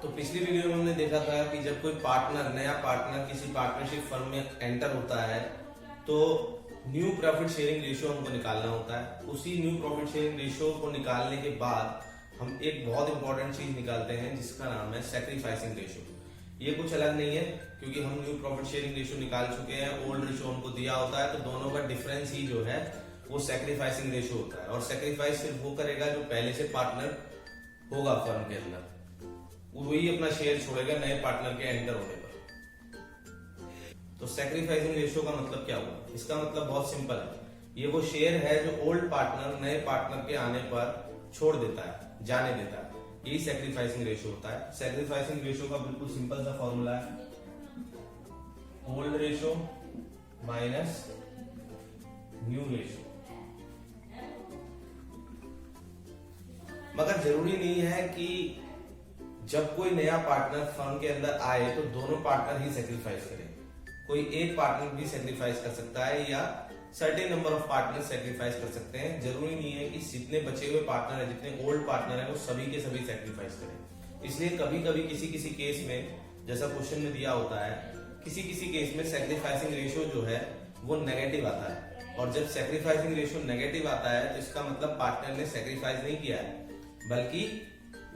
तो पिछली वीडियो में हमने देखा था कि जब कोई पार्टनर नया पार्टनर किसी पार्टनरशिप फर्म में एंटर होता है तो न्यू प्रॉफिट शेयरिंग रेशियो हमको निकालना होता है। उसी न्यू प्रॉफिट शेयरिंग रेशियो को निकालने के बाद हम एक बहुत इंपॉर्टेंट चीज निकालते हैं जिसका नाम है सैक्रिफाइसिंग रेशियो। ये कुछ अलग नहीं है क्योंकि हम न्यू प्रॉफिट शेयरिंग रेशियो निकाल चुके हैं, ओल्ड रेशियो हमको दिया होता है, तो दोनों का डिफरेंस ही जो है वो सैक्रिफाइसिंग रेशियो होता है। और सैक्रिफाइस सिर्फ वो करेगा जो पहले से पार्टनर होगा फर्म के अंदर, वही अपना शेयर छोड़ेगा नए पार्टनर के एंटर होने पर। तो सैक्रिफाइसिंग रेशियो का मतलब क्या हुआ? इसका मतलब बहुत सिंपल है, ये वो शेयर है जो ओल्ड पार्टनर नए पार्टनर के आने पर छोड़ देता है, जाने देता है, यही सैक्रिफाइसिंग रेशियो होता है। सैक्रिफाइसिंग रेशियो का बिल्कुल सिंपल सा फॉर्मूला है, old ratio minus new ratio. मगर जरूरी नहीं है कि जब कोई नया पार्टनर फर्म के अंदर आए तो दोनों पार्टनर ही सेक्रीफाइस करें। कोई एक पार्टनर भी सेक्रीफाइस कर सकता है या certain number of partner sacrifice कर सकते हैं। जरूरी नहीं है कि जितने बचे हुए पार्टनर है, जितने ओल्ड पार्टनर है, वो सभी के सभी सेक्रीफाइस करें। इसलिए कभी कभी किसी किसी केस में, जैसा क्वेश्चन में दिया होता है, किसी किसी केस में सेक्रीफाइसिंग रेशियो जो है वो नेगेटिव आता है। और जब सेक्रीफाइसिंग रेशियो नेगेटिव आता है तो इसका मतलब पार्टनर ने सेक्रीफाइस नहीं किया है बल्कि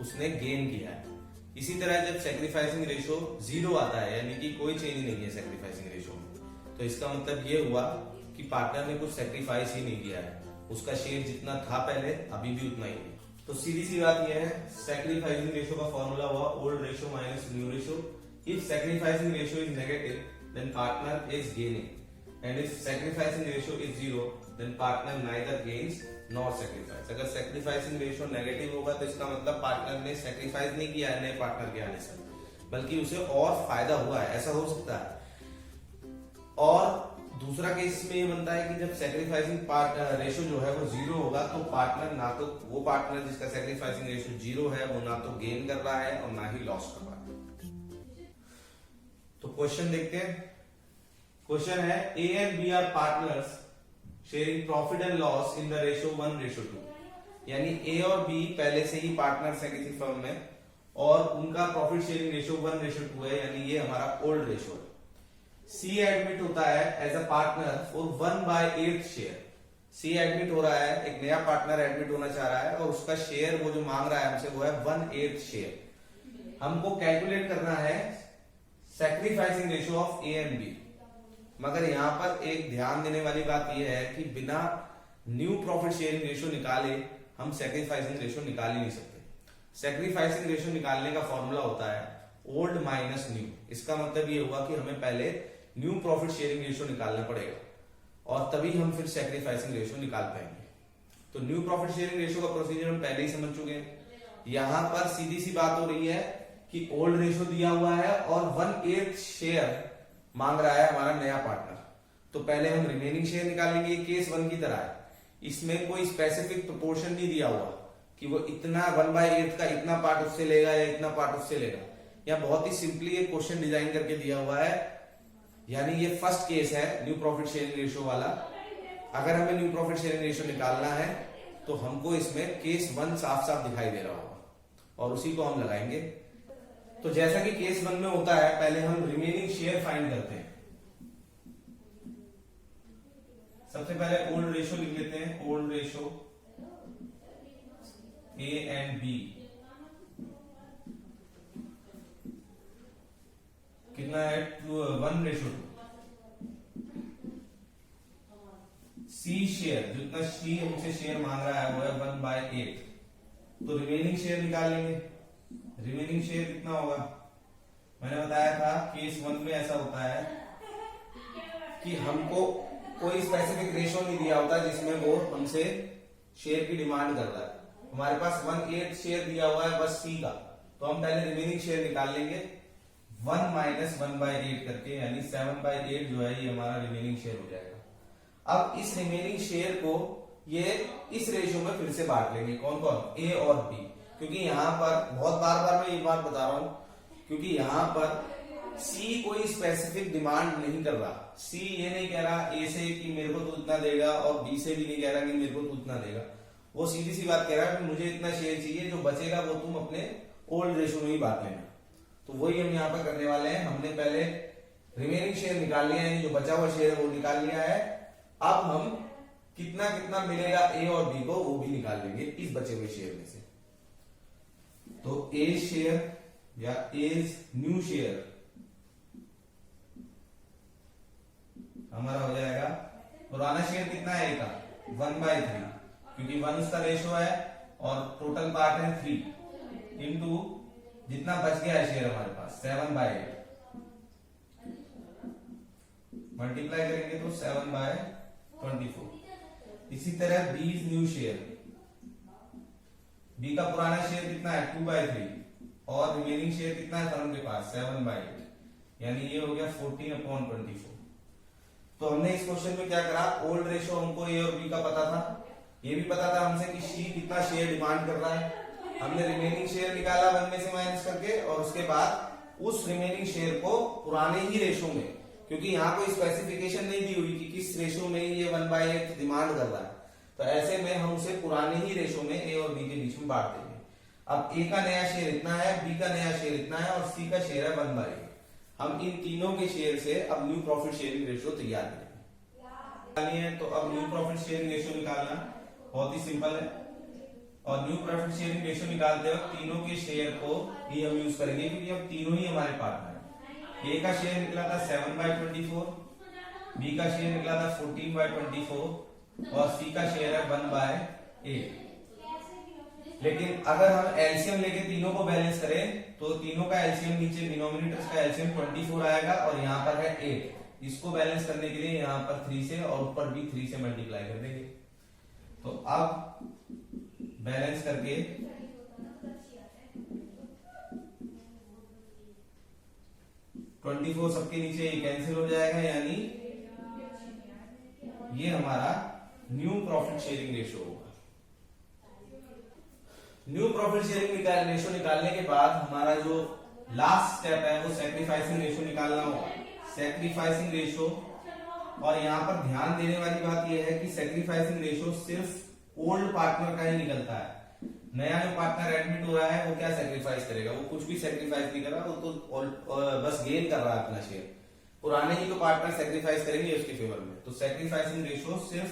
उसने गेन किया है। इसी तरह जब सेक्रीफाइसिंग रेशियो 0 आता है, यानी कि कोई चेंज नहीं है सेक्रीफाइसिंग रेशियो में, तो इसका मतलब ये हुआ कि पार्टनर ने कुछ सेक्रीफाइस ही नहीं किया है, उसका शेयर जितना था पहले अभी भी उतना ही है। तो सीधी सी बात यह है, सेक्रीफाइसिंग रेशियो का फॉर्मूला हुआ old ratio minus new ratio. If sacrificing ratio is negative then partner is gaining, and if sacrificing ratio is 0 then partner neither gains not sacrifice. अगर सेक्रीफाइसिंग रेशियो नेगेटिव होगा तो इसका मतलब partner ने sacrifice नहीं किया है नए पार्टनर के आने से, बल्कि उसे और फायदा हुआ है, ऐसा हो सकता है। और दूसरा केस में ये बनता है कि जब सेक्रीफाइसिंग रेशियो जो है वो 0 होगा तो पार्टनर ना तो वो पार्टनर जिसका सेक्रीफाइसिंग रेशियो 0 है वो ना तो गेन कर रहा है और ना ही लॉस कर रहा है। तो क्वेश्चन देखते हैं। क्वेश्चन है, A and B are partners sharing profit and loss in the ratio 1:2। यानी ए और बी पहले से ही पार्टनर्स है किसी फर्म में और उनका प्रॉफिट शेयरिंग रेशियो 1:2 है, यानी ये हमारा ओल्ड रेशियो है। सी एडमिट होता है as a partner for 1/8 share. C admit हो रहा है, एक नया पार्टनर एडमिट होना चाह रहा है और उसका शेयर वो जो मांग रहा है हमसे वो है 1/8 शेयर। हमको कैलकुलेट करना है sacrificing ratio of A and B. मगर यहां पर एक ध्यान देने वाली बात यह है कि बिना न्यू प्रॉफिट शेयरिंग रेशियो निकाले हम सैक्रिफाइसिंग रेशियो निकाल ही नहीं सकते। सैक्रिफाइसिंग रेशियो निकालने का फॉर्मूला होता है ओल्ड माइनस न्यू। इसका मतलब ये हुआ कि हमें पहले न्यू प्रॉफिट शेयरिंग रेशियो निकालना पड़ेगा और तभी हम फिर सैक्रिफाइसिंग रेशियो निकाल पाएंगे। तो न्यू प्रॉफिट शेयरिंग रेशियो का प्रोसीजर हम पहले ही समझ चुके हैं। यहां पर सीधी सी बात हो रही है कि ओल्ड रेशियो दिया हुआ है और 1/8 शेयर मांग रहा है हमारा नया पार्टनर, तो पहले हम रिमेनिंग शेयर निकालेंगे। केस 1 की तरह है, इसमें कोई स्पेसिफिक प्रोपोर्शन नहीं दिया हुआ कि वो इतना 1/8 का इतना पार्ट उससे लेगा या इतना पार्ट उससे लेगा। या बहुत ही सिंपली एक क्वेश्चन डिजाइन करके दिया हुआ है, यानी ये फर्स्ट केस है न्यू प्रॉफिट शेयरिंग रेशियो वाला। अगर हमें न्यू प्रॉफिट शेयरिंग रेशियो निकालना है तो हमको इसमें केस 1 साफ साफ दिखाई दे रहा होगा और उसी को हम लगाएंगे। तो जैसा कि केस 1 में होता है, पहले हम रिमेनिंग शेयर फाइंड करते हैं। सबसे पहले ओल्ड रेशियो लिख लेते हैं, old ratio A and B कितना है 1:2। सी शेयर, जितना सी हमसे शेयर मांग रहा है वो है 1/8, तो रिमेनिंग शेयर निकाल लेंगे। रिमेनिंग शेयर कितना होगा? मैंने बताया था केस 1 में ऐसा होता है कि हमको कोई स्पेसिफिक रेशियो नहीं दिया होता जिसमें वो हमसे शेयर की डिमांड कर रहा है। हमारे पास 1/8 शेयर दिया हुआ है बस सी का, तो हम पहले रिमेनिंग शेयर निकाल लेंगे 1 माइनस 1/8 करके, यानी 7/8 जो है ये हमारा रिमेनिंग शेयर हो जाएगा। अब इस रिमेनिंग शेयर को ये इस रेशियो में फिर से बांट लेंगे, कौन कौन? ए और बी। क्योंकि यहां पर बहुत बार मैं ये बात बता रहा हूं, क्योंकि यहां पर सी कोई स्पेसिफिक डिमांड नहीं कर रहा। सी ये नहीं कह रहा ए से कि मेरे को तू इतना देगा और बी से भी नहीं कह रहा कि मेरे को तू इतना देगा। वो सीधी सी बात कह रहा है कि मुझे इतना शेयर चाहिए, जो बचेगा वो तुम अपने ओल्ड रेशियो में ही बांट लेना। तो वही हम यहाँ पर करने वाले हैं। हमने पहले रिमेनिंग शेयर निकाल लिया है, जो बचा हुआ शेयर है वो निकाल लिया है। अब हम कितना कितना मिलेगा ए और बी को वो भी निकाल लेंगे इस बचे हुए शेयर में से। तो ए शेयर या एज न्यू शेयर हमारा हो जाएगा, पुराना शेयर कितना है ए का 1/3, क्योंकि 1 उसका रेशो है और टोटल पार्ट है 3 इंटू जितना बच गया है शेयर हमारे पास 7/8, मल्टीप्लाई करेंगे तो 7/24। इसी तरह B is new share, B का पुराना शेयर कितना है 2/3 और रिमेनिंग शेयर कितना है फर्म के पास 7/8, यानी ये हो गया 14/24। तो हमने इस क्वेश्चन में क्या करा, ओल्ड रेशो हमको ए और बी का पता था, ये भी पता था हमसे कि सी कितना शेयर डिमांड कर रहा है। हमने रिमेनिंग शेयर निकाला 1 में से माइनस करके, और उसके बाद उस रिमेनिंग शेयर को पुराने ही रेशो में, क्योंकि यहाँ कोई स्पेसिफिकेशन नहीं दी हुई कि किस रेशो में ये 1/8 डिमांड कर रहा है, तो ऐसे में हम उसे पुराने ही रेशो में ए और बी के बीच में बांट देंगे। अब ए का नया शेयर इतना है, बी का नया शेयर इतना है और सी का शेयर है 1/8। हम इन तीनों के शेयर से अब न्यू प्रॉफिट शेयरिंग रेशियो तैयार करेंगे। तो अब न्यू प्रॉफिट शेयरिंग रेशियो निकालना बहुत ही सिंपल है, और न्यू प्रॉफिट शेयरिंग रेशियो निकालते वक्त तीनों के शेयर को ही हम यूज करेंगे, क्योंकि अब तीनों ही हमारे पार्टनर हैं। ए का शेयर निकला था 7/24, बी का शेयर निकला था 14/24 और सी का शेयर है 1/8। लेकिन अगर हम एलसीएम लेके तीनों को बैलेंस करें तो तीनों का एलसीएम, नीचे डिनोमिनेटर्स का एलसीएम 24 आएगा और यहाँ पर है 8। इसको बैलेंस करने के लिए यहाँ पर 3 से और ऊपर भी 3 से मल्टीप्लाई कर देंगे। तो अब बैलेंस करके ट्वेंटी सबके नीचे ये कैंसिल हो जाएगा, यानी ये हमारा न्यू प्रॉफिट शेयरिंग रेशियो होगा। न्यू प्रॉफिट शेयरिंग रेशियो निकालने के बाद हमारा जो लास्ट स्टेप है वो सैक्रिफाइसिंग रेशियो निकालना होगा। सैक्रिफाइसिंग रेशियो, और यहाँ पर ध्यान देने वाली बात यह है कि सैक्रिफाइसिंग रेशियो सिर्फ ओल्ड पार्टनर का ही निकलता है। नया जो पार्टनर एडमिट हो रहा है वो क्या सैक्रिफाइस करेगा, वो कुछ भी सैक्रिफाइस नहीं कर रहा, वो तो बस गेन कर रहा है अपना शेयर। पुराने ही जो पार्टनर सैक्रिफाइस करेंगे उसके फेवर में। तो सैक्रिफाइसिंग रेशियो सिर्फ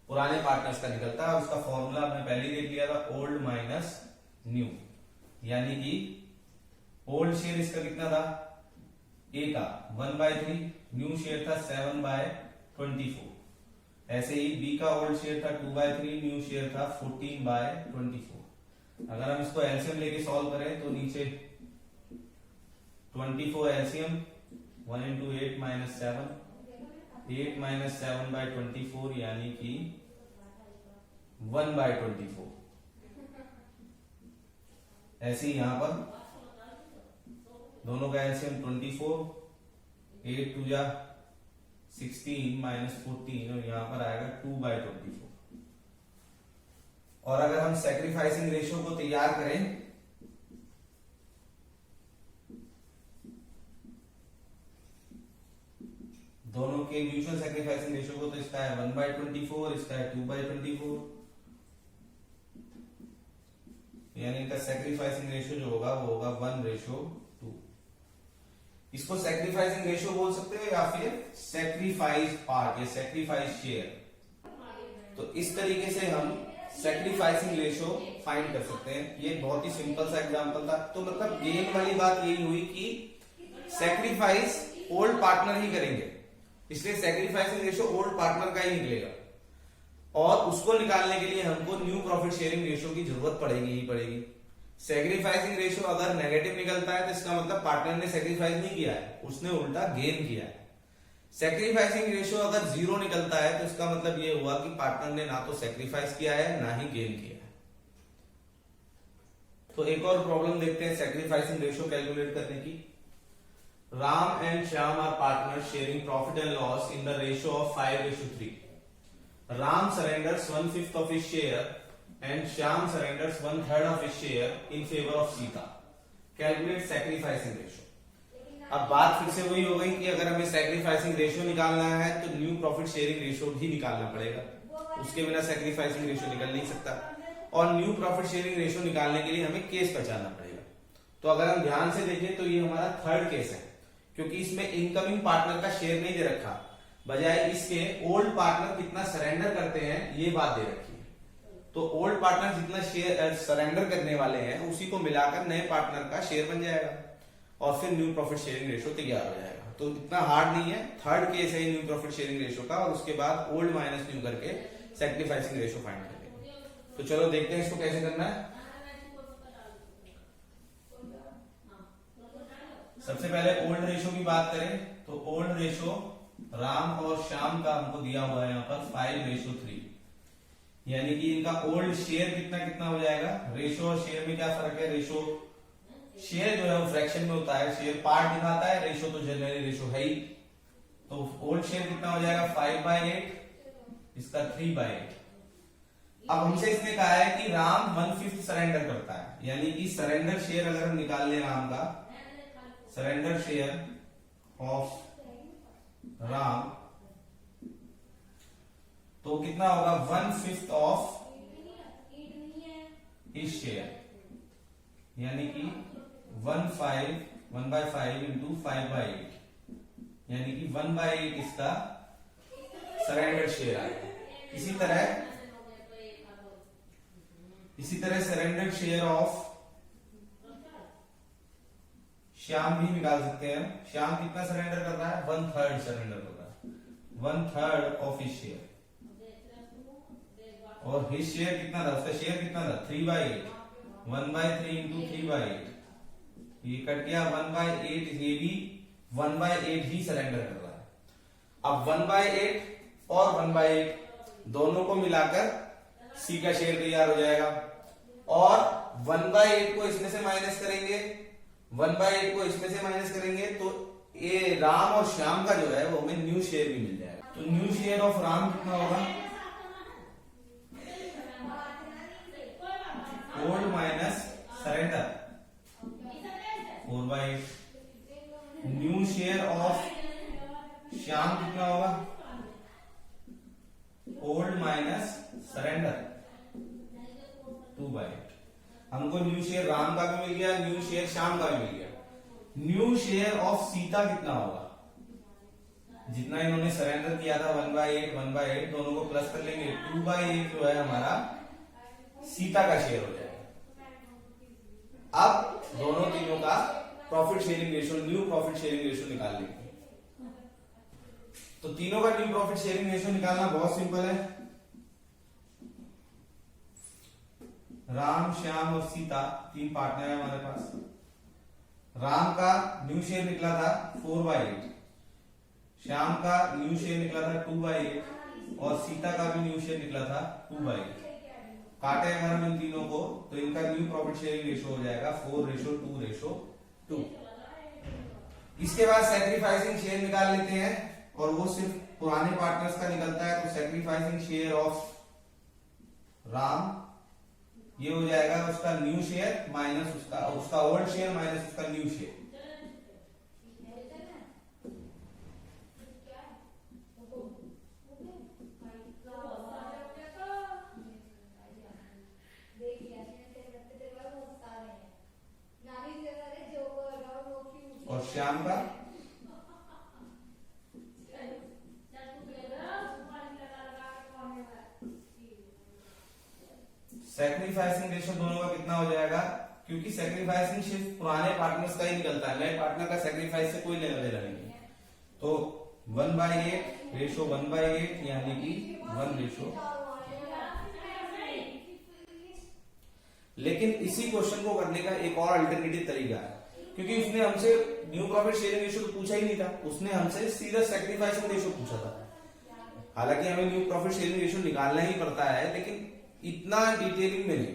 पुराने पार्टनर्स का निकलता है। उसका फॉर्मूला हमने पहले ही देख लिया था, ओल्ड माइनस न्यू, यानी कि ओल्ड शेयर इसका कितना था ए का 1/3, न्यू शेयर था 7/24। ऐसे ही बी का ओल्ड शेयर था 2/3, न्यू शेयर था 14/24। अगर हम इसको एलसीएम लेके सॉल्व करें तो नीचे 24 एलसीएम 1 into 8 minus 7, 8 minus 7/24 यानी कि 1/24। ऐसे ही यहां पर दोनों का एलसीएम 24, 8 2 जा 16 minus 14 और यहां पर आएगा 2/24। और अगर हम सैक्रिफाइसिंग रेशियो को तैयार करें दोनों के म्यूचुअल सैक्रिफाइसिंग रेशियो को, तो इसका है 1/24, इसका है 2/24, यानी इनका सैक्रिफाइसिंग रेशियो जो होगा वो होगा 1:2। इसको सैक्रिफाइसिंग रेशियो बोल सकते हो या फिर सैक्रिफाइस पार्ट या सैक्रिफाइस शेयर। तो इस तरीके से हम सैक्रिफाइसिंग रेशियो फाइंड कर सकते हैं। ये बहुत ही सिंपल सा एग्जांपल था। तो मतलब गेन वाली बात यही हुई कि सैक्रिफाइस ओल्ड पार्टनर ही करेंगे, इसलिए सैक्रिफाइसिंग रेशियो ओल्ड पार्टनर का ही निकलेगा, और उसको निकालने के लिए हमको न्यू प्रॉफिट शेयरिंग रेशियो की जरूरत पड़ेगी ही पड़ेगी। सैक्रिफाइसिंग रेशियो अगर नेगेटिव निकलता है तो इसका मतलब पार्टनर ने सैक्रिफाइस नहीं किया है, उसने उल्टा गेन किया है। सैक्रिफाइसिंग रेशियो अगर 0 निकलता है तो इसका मतलब ये हुआ कि पार्टनर ने ना तो सैक्रिफाइस किया है ना ही गेन किया है। तो एक और प्रॉब्लम देखते हैं सैक्रिफाइसिंग रेशियो कैलकुलेट करने की। Ram and Shyam are partners sharing profit and loss in the ratio of 5:3. Ram surrenders 1/5 of his share and Shyam surrenders 1/3 of his share in favor of Sita. Calculate sacrificing ratio. अब बात फिर से वही हो गई कि अगर हमें सैक्रिफाइसिंग रेशियो निकालना है तो न्यू प्रॉफिट शेयरिंग रेशियो भी निकालना पड़ेगा, उसके बिना सैक्रिफाइसिंग रेशियो निकल नहीं सकता। और न्यू प्रॉफिट शेयरिंग रेशियो निकालने के लिए हमें केस पहचानना पड़ेगा। तो अगर हम ध्यान से देखें तो ये हमारा थर्ड केस है, क्योंकि इसमें इनकमिंग पार्टनर का शेयर नहीं दे रखा, बजाय इसके ओल्ड पार्टनर कितना सरेंडर करते हैं ये बात दे रखी है। तो ओल्ड पार्टनर जितना शेयर सरेंडर करने वाले हैं उसी को मिलाकर नए पार्टनर का शेयर बन जाएगा और फिर न्यू प्रॉफिट शेयरिंग रेशो तैयार हो जाएगा। तो इतना हार्ड नहीं है, थर्ड केस है न्यू प्रॉफिट शेयरिंग रेशो का, और उसके बाद ओल्ड माइनस न्यू करके सैक्रिफाइसिंग रेशो फाइंड करेंगे। तो चलो देखते हैं इसको कैसे करना है। सबसे पहले ओल्ड रेशो की बात करें तो ओल्ड रेशो राम और श्याम का हमको दिया हुआ है यहाँ पर 5:3, यानी कि इनका ओल्ड शेयर कितना कितना हो जाएगा। रेशो और शेयर में क्या फर्क है, रेशो शेयर जो है वो फ्रैक्शन में होता है, शेयर पार्ट दिखाता है, रेशो तो जनरली रेशो है ही। तो ओल्ड शेयर कितना हो जाएगा 5/8, इसका 3/8। अब हमसे इसने कहा है कि राम 1/5 सरेंडर करता है, यानी कि सरेंडर शेयर अगर हम निकाल लें राम का, सरेंडर शेयर ऑफ राम, तो कितना होगा 1/5 ऑफ इस शेयर, यानी कि 1/5 इंटू 5/8, यानी कि 1/8 इसका सरेंडर शेयर आएगा। इसी तरह सरेंडर शेयर ऑफ श्याम भी निकाल सकते हैं। श्याम कितना सरेंडर कर रहा है, 1/3 सरेंडर कर रहा है, 1/3 ऑफ हिज शेयर, और हिज शेयर कितना था, उसका शेयर कितना था 3/8, 1/3 इंटू 3/8, ये कट गया 1/8, ये भी 1/8 ही सरेंडर कर रहा है। अब 1/8 और 1/8 दोनों को मिलाकर सी का शेयर तैयार हो जाएगा, और 1/8 को इसमें से माइनस करेंगे, 1/8 को इसमें से माइनस करेंगे तो ये राम और श्याम का जो है वो हमें न्यू शेयर भी मिल जाएगा। तो न्यू शेयर ऑफ राम कितना होगा, old minus surrender 4/8। New share of Shyam कितना होगा, ओल्ड माइनस सरेंडर 2/8। हमको न्यू शेयर राम का भी मिल गया, न्यू शेयर श्याम का भी मिल गया। न्यू शेयर ऑफ सीता कितना होगा, जितना इन्होंने सरेंडर किया था 1/8 दोनों को प्लस कर लेंगे, 2/8 जो है हमारा सीता का शेयर हो जाएगा। अब दोनों तीनों का profit sharing ratio, new profit sharing ratio निकाल लेंगे। तो तीनों का न्यू प्रॉफिट शेयरिंग रेशो निकालना बहुत सिंपल है। राम, श्याम और सीता 3 पार्टनर है हमारे पास। राम का न्यू शेयर निकला था 4/8, श्याम का न्यू शेयर निकला था 2/8, और सीता का भी न्यू शेयर निकला था 2/8। काटे अगर हम इन तीनों को तो इनका न्यू प्रॉफिट शेयरिंग रेशो हो जाएगा 4:2:2। इसके बाद सैक्रिफाइसिंग शेयर निकाल लेते हैं, और वो सिर्फ पुराने पार्टनर्स का निकलता है। तो सैक्रिफाइसिंग शेयर ऑफ राम ये हो जाएगा उसका न्यू शेयर माइनस उसका ओल्ड शेयर माइनस उसका न्यू शेयर। और श्याम का सैक्रिफाइसिंग रेशो दोनों का कितना हो जाएगा, क्योंकि सैक्रिफाइसिंग सिर्फ पुराने पार्टनर्स का ही निकलता है, नए पार्टनर का सैक्रिफाइस से कोई लेना देना नहीं है। तो 1/8 रेशो 1/8, यानी कि 1 रेशो। लेकिन इसी क्वेश्चन को करने का एक और अल्टरनेटिव तरीका है, क्योंकि उसने हमसे न्यू प्रॉफिट शेयरिंग रेशो तो पूछा ही नहीं था, उसने हमसे सीधा सैक्रिफाइसिंग रेशो पूछा था। हालांकि हमें न्यू प्रॉफिट शेयरिंग रेशो निकालना ही पड़ता है, लेकिन इतना डिटेलिंग में नहीं।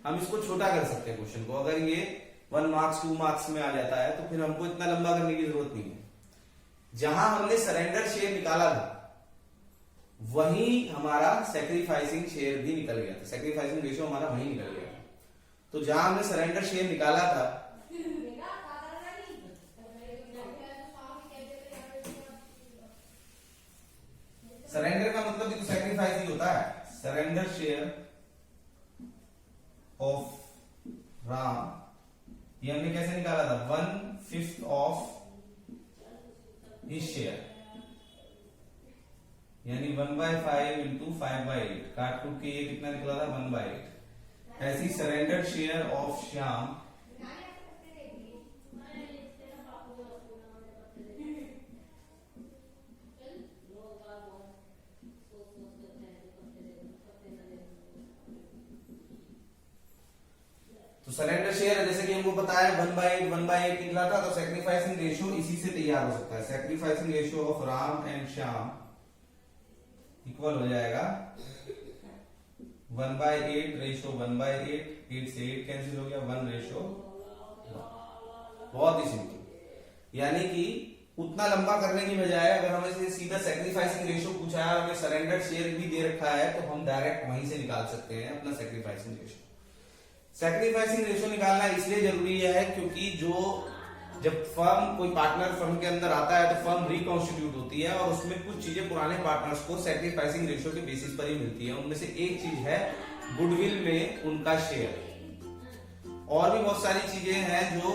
हम इसको छोटा कर सकते हैं क्वेश्चन को, अगर ये 1 मार्क्स 2 मार्क्स में आ जाता है तो फिर हमको इतना लंबा करने की जरूरत नहीं है। जहां हमने सरेंडर शेयर निकाला था वहीं हमारा सैक्रिफाइसिंग शेयर भी निकल गया था, सैक्रिफाइसिंग रेशो हमारा वहीं निकल गया था। तो जहां हमने सरेंडर शेयर निकाला था सरेंडर का मतलब भी तो सैक्रिफाइस ही होता है। सरेंडर शेयर ऑफ राम ये हमने कैसे निकाला था, 1/5 ऑफ हिज शेयर, यानी 1/5 इंटू 5/8, काट कूट के ये कितना निकला था, 1/8। ऐसी सरेंडर्ड शेयर ऑफ श्याम तो सरेंडर शेयर है, जैसे कि हमको पता है 1/8 निकला था, तो सैक्रिफाइसिंग रेशियो इसी से तैयार हो सकता है। Sacrificing ratio of Ram and Shyam equal हो जाएगा 1/8 रेशियो 1/8, 8 से 8 कैंसिल हो गया, 1 रेशियो। बहुत ही सिंपल, यानी कि उतना लंबा करने की बजाय अगर हमें से सीधा सैक्रिफाइसिंग रेशियो पूछा है और हमें सरेंडर शेयर भी दे रखा है, तो हम डायरेक्ट वहीं से निकाल सकते हैं अपना सैक्रिफाइसिंग रेशियो। सैक्रिफाइसिंग रेशियो निकालना इसलिए जरूरी है क्योंकि जब फर्म, कोई पार्टनर फर्म के अंदर आता है तो फर्म रिकॉन्स्टिट्यूट होती है और उसमें कुछ चीजें पुराने पार्टनर्स को सैक्रिफाइसिंग रेशियो के बेसिस पर ही मिलती है। उनमें से एक चीज है गुडविल में उनका शेयर। और भी बहुत सारी चीजें हैं जो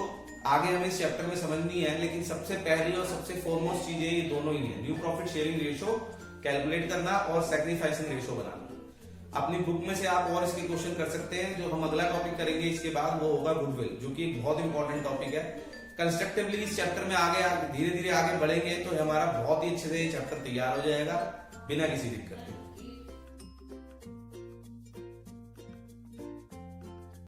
आगे हमें इस चैप्टर में समझनी है, लेकिन सबसे पहली और सबसे फॉरमोस्ट चीजें ये दोनों ही है, new profit sharing ratio calculate करना और सैक्रिफाइसिंग रेशियो बनाना। अपनी बुक में से आप और इसके क्वेश्चन कर सकते हैं। जो हम अगला टॉपिक करेंगे इसके बाद वो होगा गुडविल, जो कि एक बहुत इंपॉर्टेंट टॉपिक है। कंस्ट्रक्टिवली इस चैप्टर में आगे धीरे धीरे आगे बढ़ेंगे तो हमारा बहुत ही अच्छे से ये चैप्टर तैयार हो जाएगा बिना किसी दिक्कत के।